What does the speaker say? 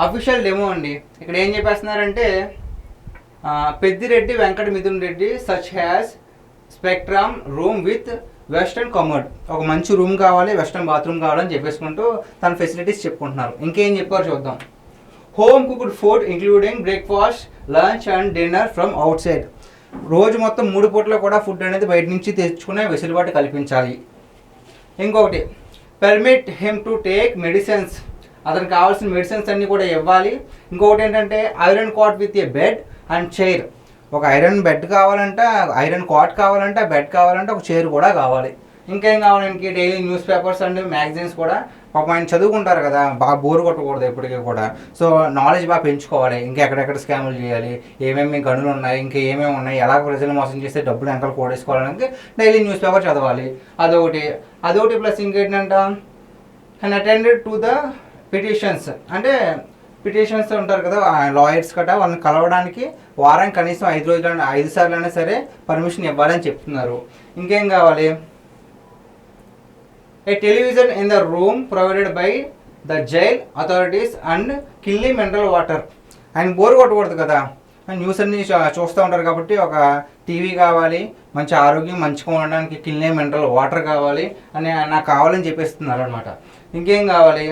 Official demo అండి. ఇక్కడ ఏం చెప్పేస్తున్నారంటే Peddireddy Venkata Mithun Reddy such has spectrum room with western commode. ఒక మంచి రూమ్ కావాలి, వెస్టర్న్ బాత్రూమ్ కావాలని చెప్పేసుకుంటూ తన ఫెసిలిటీస్ చెప్పుకుంటున్నారు. ఇంకేం చెప్పారు చూద్దాం. Home cooked food including breakfast, lunch and dinner from out side. రోజు మొత్తం 3 పూటలు కూడా ఫుడ్ అనేది బయట నుంచి తెచ్చుకునే వెసులుబాటు కల్పించాలి. ఇంకొకటి, permit him to take medicines. అతనికి కావాల్సిన మెడిసిన్స్ అన్నీ కూడా ఇవ్వాలి. ఇంకొకటి ఏంటంటే iron cot with a bed and chair. ఒక ఐరన్ బెడ్ కావాలంటే, ఐరన్ కాట్ కావాలంటే, బెడ్ కావాలంటే ఒక చైర్ కూడా కావాలి. ఇంకేం కావాలి ఆయనకి? Daily newspapers and magazines కూడా పాపం ఆయన చదువుకుంటారు కదా, బాగా బోర్ కొట్టకూడదు ఎప్పటికీ కూడా. సో నాలెడ్జ్ బాగా పెంచుకోవాలి. ఇంకా ఎక్కడెక్కడ స్కాములు చేయాలి, ఏమేమి గనులు ఉన్నాయి, ఇంకా ఏమేమి ఉన్నాయి, ఎలా ప్రజలు మోసం చేస్తే డబ్బులు ఎంకలు కూడేసుకోవాలని డైలీ న్యూస్ పేపర్ చదవాలి. అదొకటి ప్లస్ ఇంకేంటంట, and attended to the petitions. అంటే పిటిషన్స్ ఉంటారు కదా లాయర్స్ కట, వాళ్ళని కలవడానికి వారానికి కనీసం 5 సార్లు అయినా సరే పర్మిషన్ ఇవ్వాలని చెప్తున్నారు. ఇంకేం కావాలి? A television in the room provided by the jail authorities and Kinley mineral water. ఆయన బోర్ కొట్టకూడదు కదా, న్యూస్ అన్ని చూస్తూ ఉంటారు కాబట్టి ఒక టీవీ కావాలి, మంచి ఆరోగ్యం మంచిగా ఉండడానికి కిల్లీ మినరల్ వాటర్ కావాలి అని నాకు కావాలని చెప్పేస్తున్నారు అనమాట. ఇంకేం కావాలి?